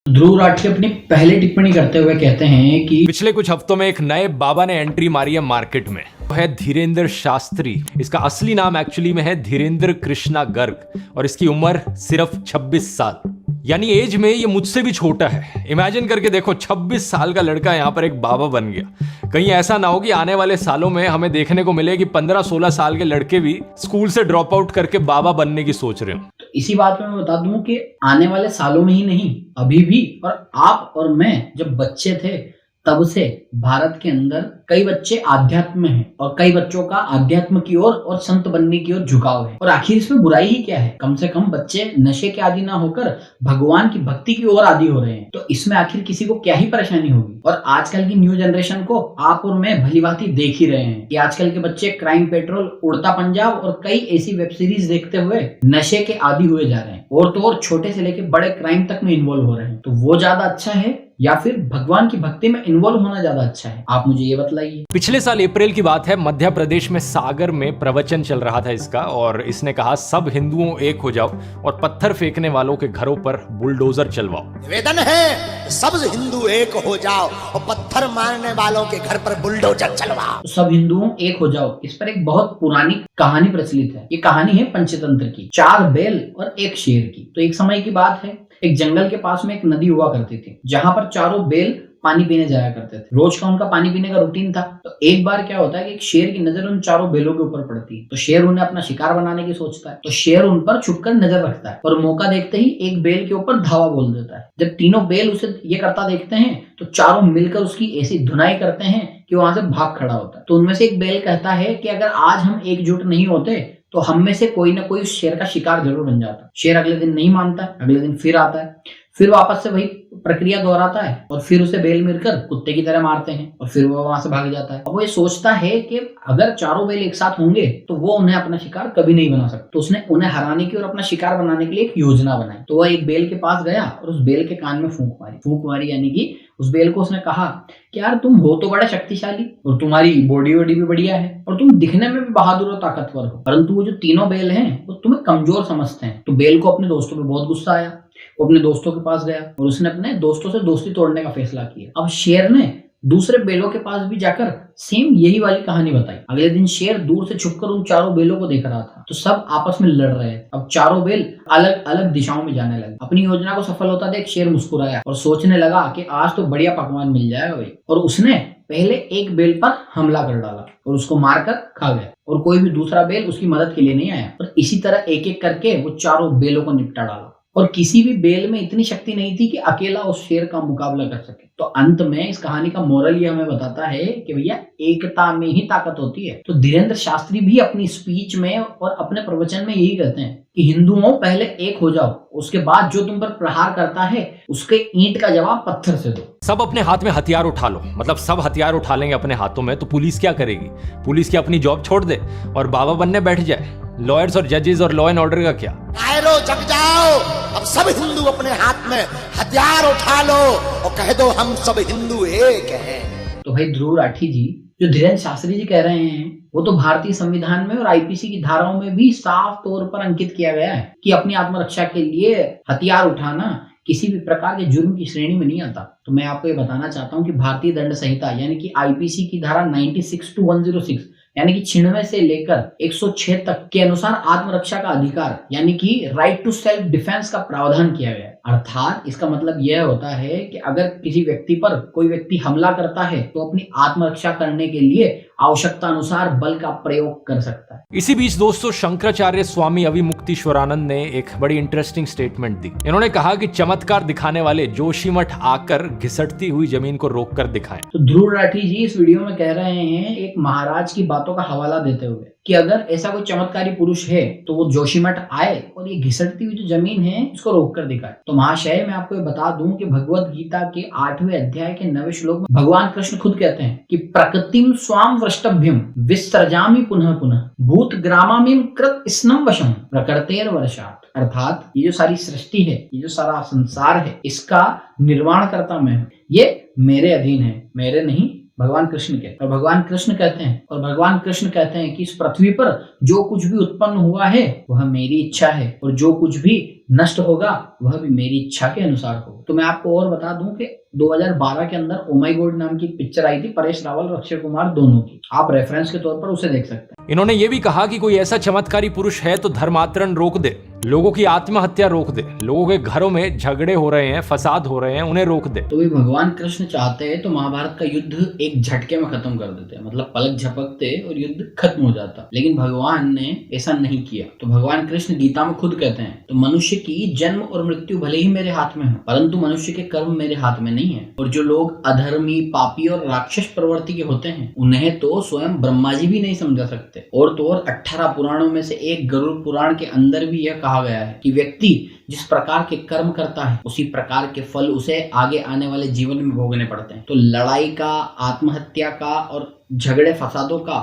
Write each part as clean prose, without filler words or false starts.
ध्रुव राठी अपनी पहली टिप्पणी करते हुए कहते हैं कि पिछले कुछ हफ्तों में एक नए बाबा ने एंट्री मारी है मार्केट में। वो है धीरेंद्र शास्त्री। इसका असली नाम एक्चुअली में है धीरेंद्र कृष्णा गर्ग और इसकी उम्र सिर्फ 26 साल, यानी एज में ये मुझसे भी छोटा है। इमेजिन करके देखो, 26 साल का लड़का यहाँ पर एक बाबा बन गया। कहीं ऐसा ना हो कि आने वाले सालों में हमें देखने को मिले कि 15-16 साल के लड़के भी स्कूल से ड्रॉप आउट करके बाबा बनने की सोच रहे हो। तो इसी बात में मैं बता दूं कि आने वाले सालों में ही नहीं, अभी भी, और आप और मैं जब बच्चे थे तब से भारत के अंदर कई बच्चे आध्यात्म में हैं और कई बच्चों का आध्यात्म की ओर और संत बनने की ओर झुकाव है। और आखिर इसमें बुराई ही क्या है? कम से कम बच्चे नशे के आदी ना होकर भगवान की भक्ति की ओर आदी हो रहे हैं, तो इसमें आखिर किसी को क्या ही परेशानी होगी। और आजकल की न्यू जनरेशन को आप और मैं भलीभांति देख ही रहे हैं कि आजकल के बच्चे क्राइम पेट्रोल, उड़ता पंजाब और कई ऐसी वेब सीरीज देखते हुए नशे के आदी हुए जा रहे हैं, और तो और छोटे से लेकर बड़े क्राइम तक में इन्वॉल्व हो रहे हैं। तो वो ज्यादा अच्छा है या फिर भगवान की भक्ति में इन्वॉल्व होना ज्यादा अच्छा है? आप मुझे ये बतलाइए। पिछले साल अप्रैल की बात है, मध्य प्रदेश में सागर में प्रवचन चल रहा था इसका, और इसने कहा सब हिंदुओं एक हो जाओ और पत्थर फेंकने वालों के घरों पर बुलडोजर चलवाओ। निवेदन है सब हिंदू एक हो जाओ और पत्थर मारने वालों के घर पर बुलडोजर चलवाओ। सब हिंदुओं एक हो जाओ, इस पर एक बहुत पुरानी कहानी प्रचलित है। ये कहानी है पंचतंत्र की, 4 बैल और 1 शेर की। तो एक समय की बात है, एक जंगल के पास में एक नदी हुआ करती थी जहां पर चारों बैल पानी पीने जाया करते थे। रोज का उनका पानी पीने का रूटीन था। तो एक बार क्या होता है कि एक शेर की नजर उन चारों बैलों के ऊपर पड़ती है। तो शेर उन्हें अपना शिकार बनाने की सोचता है, तो शेर उन पर छुपकर नजर रखता है और मौका देखते ही एक बैल के ऊपर धावा बोल देता है। जब तीनों बैल उसे ये करता देखते हैं तो चारों मिलकर उसकी ऐसी धुनाई करते हैं कि वहां से भाग खड़ा होता है। तो उनमें से एक बैल कहता है कि अगर आज हम एकजुट नहीं होते तो हम में से कोई ना कोई उस शेर का शिकार जरूर बन जाता। शेर अगले दिन नहीं मानता, अगले दिन फिर आता है, फिर वापस से वही प्रक्रिया दोहराता है और फिर उसे बैल मिलकर कुत्ते की तरह मारते हैं और फिर वो वहां से भाग जाता है। अब वो ये सोचता है कि अगर चारों बैल एक साथ होंगे तो वो उन्हें अपना शिकार कभी नहीं बना सकता। तो उसने उन्हें हराने की और अपना शिकार बनाने के लिए एक योजना बनाई। तो वह एक बैल के पास गया और उस बैल के कान में फूंक मारी, यानी कि उस बैल को उसने कहा कि यार तुम हो तो बड़ा शक्तिशाली और तुम्हारी बॉडी भी बढ़िया है और तुम दिखने में भी बहादुर और ताकतवर हो, परंतु वो जो तीनों बैल हैं वो तुम्हें कमजोर समझते हैं। तो बैल को अपने दोस्तों पे बहुत गुस्सा आया। वो अपने दोस्तों के पास गया और उसने अपने दोस्तों से दोस्ती तोड़ने का फैसला किया। अब शेर ने दूसरे बैलों के पास भी जाकर सेम यही वाली कहानी बताई। अगले दिन शेर दूर से छुपकर उन चारों बैलों को देख रहा था। तो सब आपस में लड़ रहे थे। अब चारों बैल अलग अलग दिशाओं में जाने लगे। अपनी योजना को सफल होता देख शेर मुस्कुराया और सोचने लगा कि आज तो बढ़िया पकवान मिल जाएगा भाई। और उसने पहले एक बैल पर हमला कर डाला और उसको मारकर खा गया और कोई भी दूसरा बैल उसकी मदद के लिए नहीं आया। और इसी तरह एक एक करके वो चारों बैलों को निपटा डाला और किसी भी बैल में इतनी शक्ति नहीं थी कि अकेला उस शेर का मुकाबला कर सके। तो अंत में इस कहानी का मोरल ये हमें बताता है कि भैया एकता में ही ताकत होती है। तो धीरेंद्र शास्त्री भी अपनी स्पीच में और अपने प्रवचन में यही कहते हैं कि हिंदुओं पहले एक हो जाओ, उसके बाद जो तुम पर प्रहार करता है उसके ईंट का जवाब पत्थर से दो। सब अपने हाथ में हथियार उठा लो, मतलब सब हथियार उठा लेंगे अपने हाथों में तो पुलिस क्या करेगी? पुलिस की अपनी जॉब छोड़ दे और बाबा बनने बैठ जाए। लॉयर्स और जजेस और लॉ एंड ऑर्डर का क्या? आए जग जाओ, अब सब हिंदू अपने हाथ में हथियार उठा लो और कह दो हम सब हिंदू एक हैं। तो भाई ध्रुव राठी जी, जो धीरेंद्र शास्त्री जी कह रहे हैं वो तो भारतीय संविधान में और आईपीसी की धाराओं में भी साफ तौर पर अंकित किया गया है कि अपनी आत्मरक्षा के लिए हथियार उठाना किसी भी प्रकार के जुर्म की श्रेणी में नहीं आता। तो मैं आपको ये बताना चाहता हूँ कि भारतीय दंड संहिता यानी कि आईपीसी की धारा 96 to 106 यानी कि 96 से लेकर 106 तक के अनुसार आत्मरक्षा का अधिकार यानी कि राइट टू सेल्फ डिफेंस का प्रावधान किया गया है। अर्थात इसका मतलब यह होता है कि अगर किसी व्यक्ति पर कोई व्यक्ति हमला करता है तो अपनी आत्मरक्षा करने के लिए आवश्यकता अनुसार बल का प्रयोग कर सकता है। इसी बीच दोस्तों, शंकराचार्य स्वामी अविमुक्तेश्वरानंद ने एक बड़ी इंटरेस्टिंग स्टेटमेंट दी। इन्होंने कहा कि चमत्कार दिखाने वाले जोशीमठ आकर घिसटती हुई जमीन को रोककर दिखाएं। तो ध्रुव राठी जी इस वीडियो में कह रहे हैं एक महाराज की बातों का हवाला देते हुए कि अगर ऐसा कोई चमत्कारी पुरुष है तो वो जोशीमठ आए और ये घिसटती हुई जो जमीन है इसको रोक कर दिखाए। तो महाशय, मैं आपको ये बता दूं कि भगवत गीता के 8वें अध्याय के 9वें श्लोक में भगवान कृष्ण खुद कहते हैं कि प्रकृतिम स्वाम वृष्टभ्यम विसर्जामि पुनः पुनः भूत ग्रामामिम कृत स्नम वशम प्रकृतेर वर्षात। अर्थात ये जो सारी सृष्टि है, ये जो सारा संसार है, इसका निर्माण करता मैं हूं। ये मेरे अधीन है, मेरे नहीं, भगवान कृष्ण के। और भगवान कृष्ण कहते हैं कि इस पृथ्वी पर जो कुछ भी उत्पन्न हुआ है वह मेरी इच्छा है और जो कुछ भी नष्ट होगा वह भी मेरी इच्छा के अनुसार होगा। तो मैं आपको और बता दूं कि 2012 के अंदर ओ माय गॉड नाम की एक पिक्चर आई थी परेश रावल और अक्षय कुमार दोनों की, आप रेफरेंस के तौर पर उसे देख सकते हैं। इन्होंने ये भी कहा कि कोई ऐसा चमत्कारी पुरुष है तो धर्मांतरण रोक दे, लोगों की आत्महत्या रोक दे, लोगों के घरों में झगड़े हो रहे हैं, फसाद हो रहे हैं, उन्हें रोक दे। तो भी भगवान कृष्ण चाहते हैं तो महाभारत का युद्ध एक झटके में खत्म कर देते, मतलब पलक झपकते और युद्ध खत्म हो जाता, लेकिन भगवान ने ऐसा नहीं किया। तो भगवान कृष्ण गीता में खुद कहते हैं, तो मनुष्य की जन्म और मृत्यु भले ही मेरे हाथ में है, परंतु मनुष्य के कर्म मेरे हाथ में नहीं है। और जो लोग अधर्मी, पापी और राक्षस प्रवृत्ति के होते हैं उन्हें तो स्वयं ब्रह्मा जी भी नहीं समझा सकते। और तो और 18 पुराणों में से एक गरुड़ पुराण के अंदर भी यह कहा गया है कि व्यक्ति जिस प्रकार के कर्म करता है उसी प्रकार के फल उसे आगे आने वाले जीवन में भोगने पड़ते हैं। तो लड़ाई का, आत्महत्या का और झगड़े फसादों का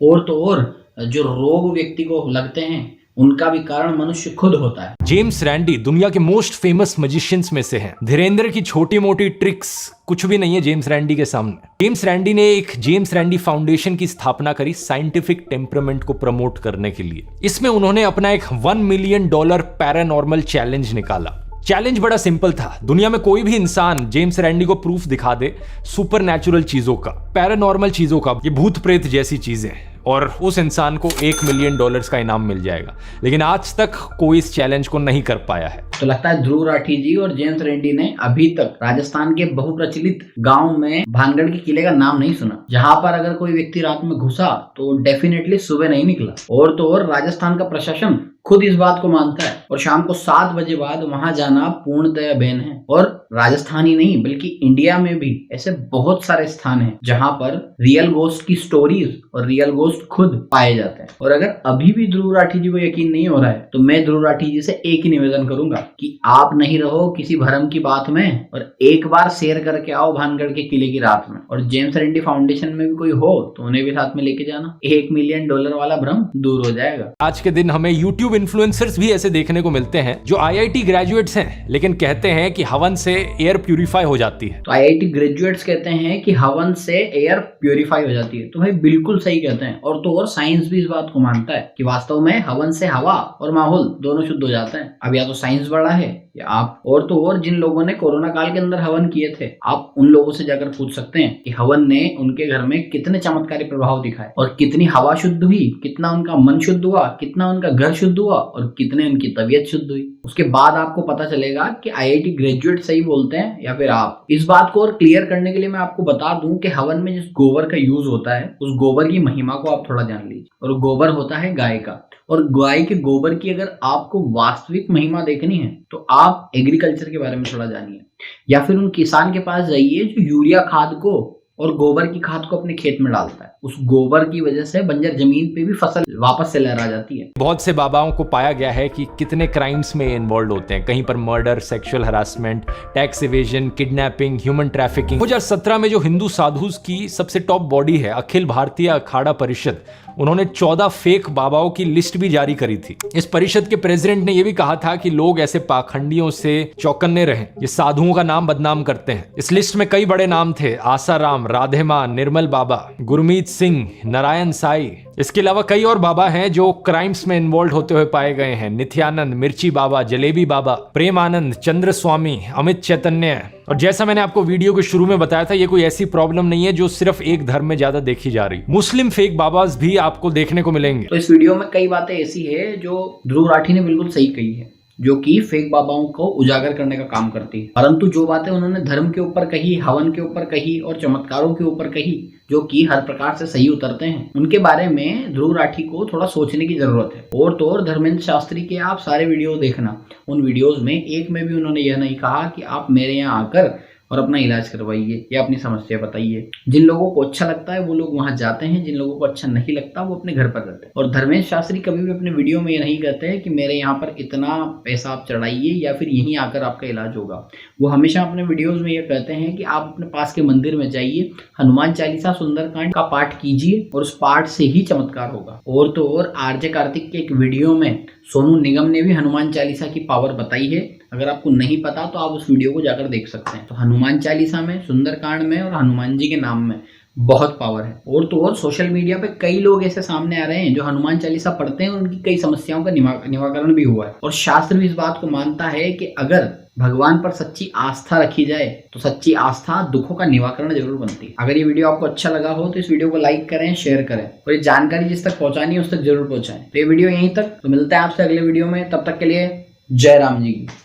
और तो और जो रोग व्यक्ति को लगते हैं उनका भी कारण मनुष्य खुद होता है। जेम्स रैंडी दुनिया के मोस्ट फेमस मैजिशियंस में से हैं। धीरेंद्र की छोटी मोटी ट्रिक्स कुछ भी नहीं है जेम्स रैंडी के सामने। जेम्स रैंडी ने एक जेम्स रैंडी फाउंडेशन की स्थापना करी साइंटिफिक टेम्परामेंट को प्रमोट करने के लिए। इसमें उन्होंने अपना एक $1 मिलियन पैरानॉर्मल चैलेंज निकाला। चैलेंज बड़ा सिंपल था, दुनिया में कोई भी इंसान जेम्स रैंडी को प्रूफ दिखा दे सुपर नेचुरल चीजों का, पैरानॉर्मल चीजों का, ये भूत प्रेत जैसी चीजें, और उस इंसान को $1 मिलियन का इनाम मिल जाएगा। लेकिन आज तक कोई इस चैलेंज को नहीं कर पाया है। तो लगता है ध्रुव राठी जी और जेम्स रैंडी ने अभी तक राजस्थान के बहुप्रचलित गांव में भानगढ़ के किले का नाम नहीं सुना, जहां पर अगर कोई व्यक्ति रात में घुसा तो डेफिनेटली सुबह नहीं निकला। और तो और राजस्थान का प्रशासन खुद इस बात को मानता है और शाम को 7 बजे बाद वहां जाना पूर्णतया बैन है। और राजस्थान ही नहीं बल्कि इंडिया में भी ऐसे बहुत सारे स्थान हैं जहां पर रियल गोस्ट की स्टोरीज और रियल गोस्ट खुद पाए जाते हैं। और अगर अभी भी ध्रुव राठी जी को यकीन नहीं हो रहा है तो मैं ध्रुव राठी जी से एक ही निवेदन करूंगा कि आप नहीं रहो किसी भरम की बात में और एक बार शेयर करके आओ भानगढ़ के किले की रात में। और जेम्स रैंडी फाउंडेशन में भी कोई हो तो उन्हें भी साथ में लेके जाना, $1 मिलियन वाला भ्रम दूर हो जाएगा। आज के दिन हमें यूट्यूब इन्फ्लुएंसर्स भी ऐसे देखने को मिलते हैं जो IIT ग्रेजुएट्स हैं लेकिन कहते हैं कि हवन से एयर प्यूरिफाई हो जाती है। तो IIT ग्रेजुएट्स कहते हैं कि हवन से एयर प्यूरिफाई हो जाती है, तो भाई बिल्कुल सही कहते हैं। और तो और साइंस भी इस बात को मानता है कि वास्तव में हवन से हवा और माहौल दोनों शुद्ध हो जाते हैं। अब या तो साइंस बड़ा है या आप, और तो और जिन लोगों ने कोरोना काल के अंदर हवन किए थे आप उन लोगों से जाकर पूछ सकते हैं कि हवन ने उनके घर में कितने चमत्कारी प्रभाव दिखाए और कितनी हवा शुद्ध हुई, कितना उनका मन शुद्ध हुआ, कितना उनका घर शुद्ध हुआ और कितने उनकी तबीयत शुद्ध हुई। उसके बाद आपको पता चलेगा कि IIT ग्रेजुएट सही बोलते हैं या फिर आप। इस बात को और क्लियर करने के लिए मैं आपको बता दूं कि हवन में जिस गोबर का यूज होता है उस गोबर की महिमा को आप थोड़ा जान लीजिए। और गोबर होता है गाय का, और गाय के गोबर की अगर आपको वास्तविक महिमा देखनी है तो आप एग्रीकल्चर के बारे में थोड़ा जानिए, या फिर उन किसान के पास जाइए जो यूरिया खाद को और गोबर की खाद को अपने खेत में डालता है। उस गोबर की वजह से बंजर जमीन पे भी फसल वापस से लहरा जाती है। बहुत से बाबाओं को पाया गया है कि कितने क्राइम्स में इन्वॉल्व होते हैं, कहीं पर murder, sexual harassment, tax evasion, kidnapping, human trafficking. 2017 में जो हिंदू साधुस की सबसे टॉप बॉडी है अखिल भारतीय अखाड़ा परिषद, उन्होंने 14 फेक बाबाओं की लिस्ट भी जारी करी थी। इस परिषद के प्रेसिडेंट ने यह भी कहा था कि लोग ऐसे पाखंडियों से चौकन्ने रहें, ये साधुओं का नाम बदनाम करते हैं। इस लिस्ट में कई बड़े नाम थे, आसाराम, राधेमान, निर्मल बाबा, गुरमीत सिंह, नारायण साई। इसके अलावा कई और बाबा हैं जो क्राइम्स में इन्वॉल्व होते हुए पाए गए हैं, नित्यानंद, मिर्ची बाबा, जलेबी बाबा, प्रेमानंद, चंद्र स्वामी, अमित चैतन्य। और जैसा मैंने आपको वीडियो के शुरू में बताया था, ये कोई ऐसी प्रॉब्लम नहीं है जो सिर्फ एक धर्म में ज्यादा देखी जा रही। मुस्लिम फेक बाबाज भी आपको देखने को मिलेंगे। तो इस वीडियो में कई बातें ऐसी है जो ध्रुव राठी ने बिल्कुल सही कही है, जो कि फेक बाबाओं को उजागर करने का काम करती है। परंतु जो बातें उन्होंने धर्म के ऊपर कही, हवन के ऊपर कही और चमत्कारों के ऊपर कही, जो कि हर प्रकार से सही उतरते हैं, उनके बारे में ध्रुव राठी को थोड़ा सोचने की जरूरत है। और तो और धर्मेंद्र शास्त्री के आप सारे वीडियो देखना, उन वीडियोज में एक में भी उन्होंने यह नहीं कहा कि आप मेरे यहाँ आकर और अपना इलाज करवाइए या अपनी समस्या बताइए। जिन लोगों को अच्छा लगता है वो लोग वहां जाते हैं, जिन लोगों को अच्छा नहीं लगता वो अपने घर पर रहते हैं। और धर्मेंद्र शास्त्री कभी भी अपने वीडियो में ये नहीं कहते हैं कि मेरे यहाँ पर इतना पैसा आप चढ़ाइए या फिर यहीं आकर आपका इलाज होगा। वो हमेशा अपने वीडियोज में ये कहते हैं कि आप अपने पास के मंदिर में जाइए, हनुमान चालीसा, सुंदरकांड का पाठ कीजिए और उस पाठ से ही चमत्कार होगा। और तो और आरजे कार्तिक के एक वीडियो में सोनू निगम ने भी हनुमान चालीसा की पावर बताई है। अगर आपको नहीं पता तो आप उस वीडियो को जाकर देख सकते हैं। तो हनुमान चालीसा में, सुंदरकांड में और हनुमान जी के नाम में बहुत पावर है। और तो और सोशल मीडिया पे कई लोग ऐसे सामने आ रहे हैं जो हनुमान चालीसा पढ़ते हैं, उनकी कई समस्याओं का निवारण भी हुआ है। और शास्त्र भी इस बात को मानता है कि अगर भगवान पर सच्ची आस्था रखी जाए तो सच्ची आस्था दुखों का निवारण जरूर बनती है। अगर ये वीडियो आपको अच्छा लगा हो तो इस वीडियो को लाइक करें, शेयर करें और ये जानकारी जिस तक पहुंचानी है उस तक जरूर पहुंचाएं। तो ये वीडियो यहीं तक, तो मिलते हैं आपसे अगले वीडियो में, तब तक के लिए जय राम जी की।